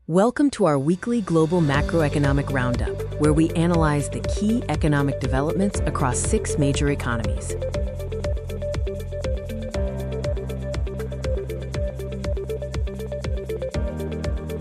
Welcome to our weekly global macroeconomic roundup, where we analyze the key economic developments across 6 major economies.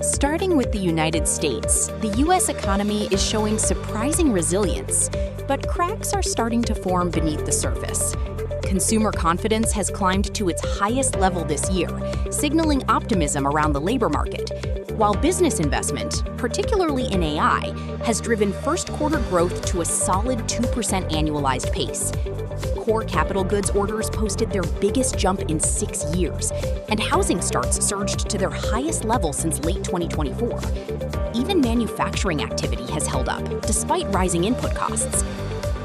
Starting with the United States, the U.S. economy is showing surprising resilience, but cracks are starting to form beneath the surface. Consumer confidence has climbed to its highest level this year, signaling optimism around the labor market, while business investment, particularly in AI, has driven first-quarter growth to a solid 2% annualized pace. Core capital goods orders posted their biggest jump in 6 years, and housing starts surged to their highest level since late 2024. Even manufacturing activity has held up, despite rising input costs.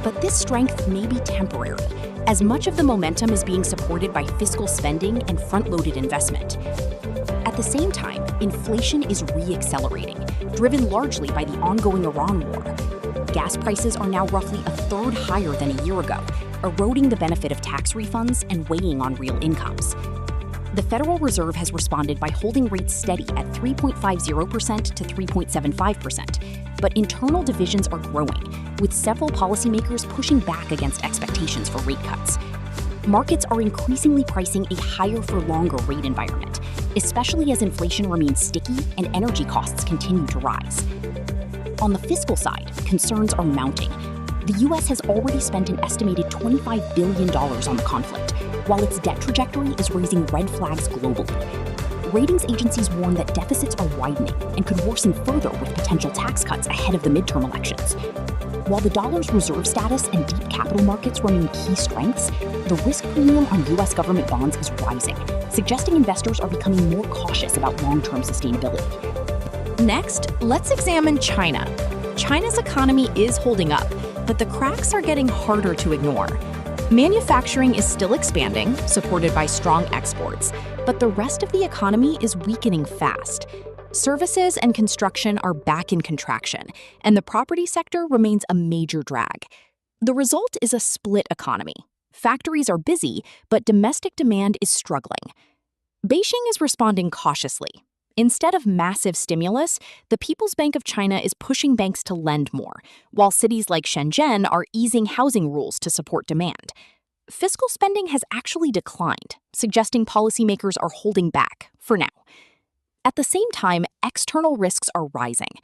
But this strength may be temporary, as much of the momentum is being supported by fiscal spending and front-loaded investment. At the same time, inflation is re-accelerating, driven largely by the ongoing Iran war. Gas prices are now roughly a third higher than a year ago, eroding the benefit of tax refunds and weighing on real incomes. The Federal Reserve has responded by holding rates steady at 3.50% to 3.75%, but internal divisions are growing, with several policymakers pushing back against expectations for rate cuts. Markets are increasingly pricing a higher-for-longer rate environment, especially as inflation remains sticky and energy costs continue to rise. On the fiscal side, concerns are mounting. The U.S. has already spent an estimated $25 billion on the conflict, while its debt trajectory is raising red flags globally. Ratings agencies warn that deficits are widening and could worsen further with potential tax cuts ahead of the midterm elections. While the dollar's reserve status and deep capital markets remain key strengths, the risk premium on U.S. government bonds is rising, suggesting investors are becoming more cautious about long-term sustainability. Next, let's examine China. China's economy is holding up, but the cracks are getting harder to ignore. Manufacturing is still expanding, supported by strong exports, but the rest of the economy is weakening fast. Services and construction are back in contraction, and the property sector remains a major drag. The result is a split economy. Factories are busy, but domestic demand is struggling. Beijing is responding cautiously. Instead of massive stimulus, the People's Bank of China is pushing banks to lend more, while cities like Shenzhen are easing housing rules to support demand. Fiscal spending has actually declined, suggesting policymakers are holding back, for now. At the same time, external risks are rising.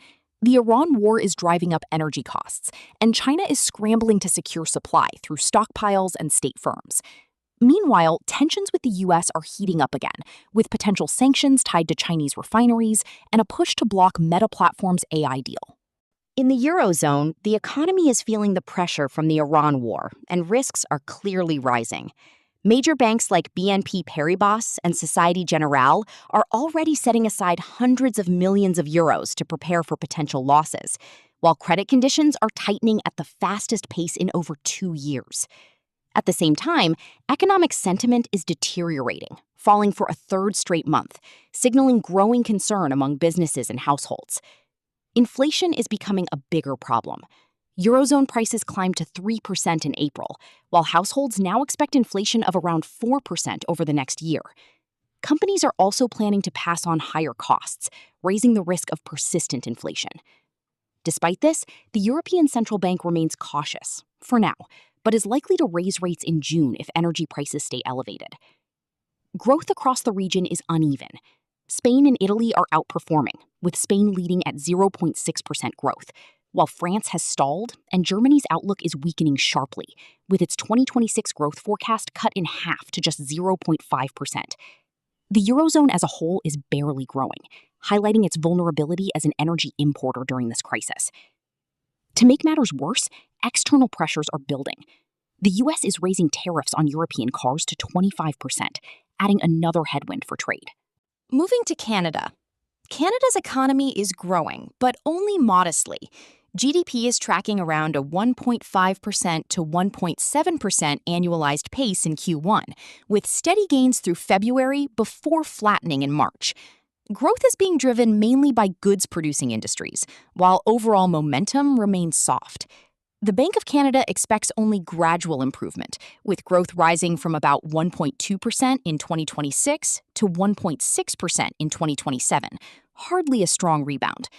The Iran war is driving up energy costs, and China is scrambling to secure supply through stockpiles and state firms. Meanwhile, tensions with the U.S. are heating up again, with potential sanctions tied to Chinese refineries and a push to block Meta Platforms' AI deal. In the Eurozone, the economy is feeling the pressure from the Iran war, and risks are clearly rising. Major banks like BNP Paribas and Société Générale are already setting aside hundreds of millions of euros to prepare for potential losses, while credit conditions are tightening at the fastest pace in over 2 years. At the same time, economic sentiment is deteriorating, falling for a third straight month, signaling growing concern among businesses and households. Inflation is becoming a bigger problem. Eurozone prices climbed to 3% in April, while households now expect inflation of around 4% over the next year. Companies are also planning to pass on higher costs, raising the risk of persistent inflation. Despite this, the European Central Bank remains cautious, for now, but is likely to raise rates in June if energy prices stay elevated. Growth across the region is uneven. Spain and Italy are outperforming, with Spain leading at 0.6% growth, while France has stalled and Germany's outlook is weakening sharply, with its 2026 growth forecast cut in half to just 0.5%. The Eurozone as a whole is barely growing, highlighting its vulnerability as an energy importer during this crisis. To make matters worse, external pressures are building. The U.S. is raising tariffs on European cars to 25%, adding another headwind for trade. Moving to Canada. Canada's economy is growing, but only modestly. GDP is tracking around a 1.5% to 1.7% annualized pace in Q1, with steady gains through February before flattening in March. Growth is being driven mainly by goods-producing industries, while overall momentum remains soft. The Bank of Canada expects only gradual improvement, with growth rising from about 1.2% in 2026 to 1.6% in 2027, hardly a strong rebound.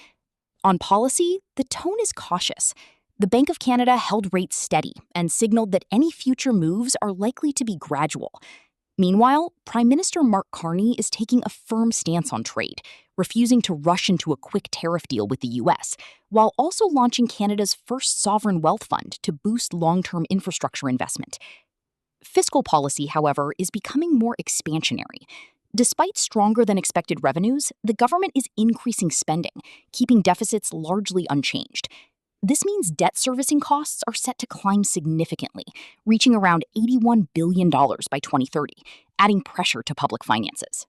On policy, the tone is cautious. The Bank of Canada held rates steady and signaled that any future moves are likely to be gradual. Meanwhile, Prime Minister Mark Carney is taking a firm stance on trade, refusing to rush into a quick tariff deal with the US, while also launching Canada's first sovereign wealth fund to boost long-term infrastructure investment. Fiscal policy, however, is becoming more expansionary. Despite stronger than expected revenues, the government is increasing spending, keeping deficits largely unchanged. This means debt servicing costs are set to climb significantly, reaching around $81 billion by 2030, adding pressure to public finances.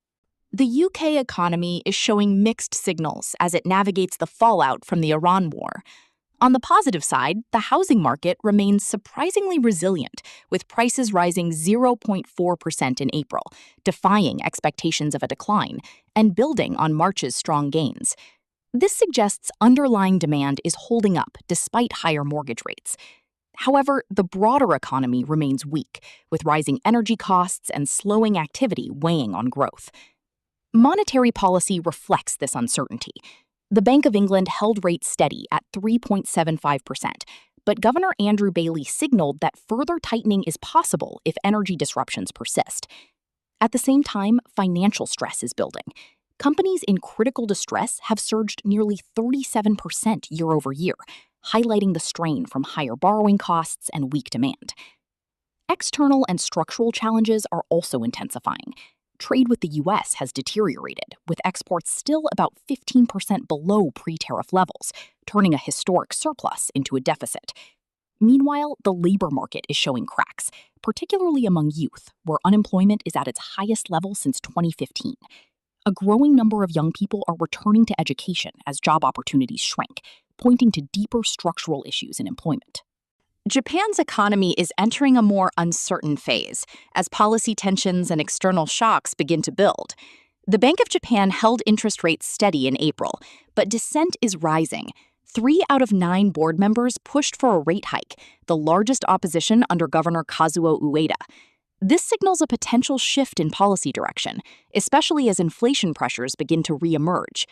The UK economy is showing mixed signals as it navigates the fallout from the Iran war. On the positive side, the housing market remains surprisingly resilient, with prices rising 0.4% in April, defying expectations of a decline, and building on March's strong gains. This suggests underlying demand is holding up despite higher mortgage rates. However, the broader economy remains weak, with rising energy costs and slowing activity weighing on growth. Monetary policy reflects this uncertainty. The Bank of England held rates steady at 3.75%, but Governor Andrew Bailey signaled that further tightening is possible if energy disruptions persist. At the same time, financial stress is building. Companies in critical distress have surged nearly 37% year over year, highlighting the strain from higher borrowing costs and weak demand. External and structural challenges are also intensifying. Trade with the US has deteriorated, with exports still about 15% below pre-tariff levels, turning a historic surplus into a deficit. Meanwhile, the labor market is showing cracks, particularly among youth, where unemployment is at its highest level since 2015. A growing number of young people are returning to education as job opportunities shrink, pointing to deeper structural issues in employment. Japan's economy is entering a more uncertain phase as policy tensions and external shocks begin to build. The Bank of Japan held interest rates steady in April, but dissent is rising. 3 out of 9 board members pushed for a rate hike, the largest opposition under Governor Kazuo Ueda. This signals a potential shift in policy direction, especially as inflation pressures begin to re-emerge.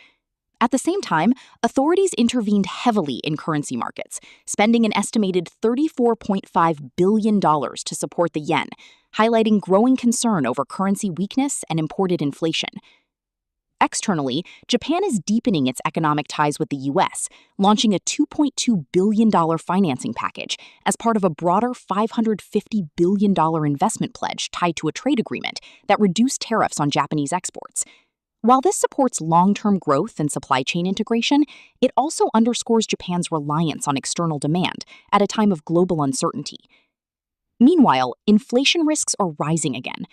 At the same time, authorities intervened heavily in currency markets, spending an estimated $34.5 billion to support the yen, highlighting growing concern over currency weakness and imported inflation. Externally, Japan is deepening its economic ties with the US, launching a $2.2 billion financing package as part of a broader $550 billion investment pledge tied to a trade agreement that reduced tariffs on Japanese exports. While this supports long-term growth and supply chain integration, it also underscores Japan's reliance on external demand at a time of global uncertainty. Meanwhile, inflation risks are rising again.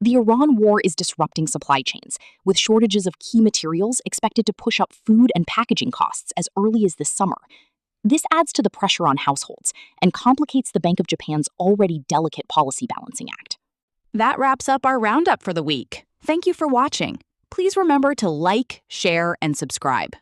The Iran war is disrupting supply chains, with shortages of key materials expected to push up food and packaging costs as early as this summer. This adds to the pressure on households and complicates the Bank of Japan's already delicate policy balancing act. That wraps up our roundup for the week. Thank you for watching. Please remember to like, share, and subscribe.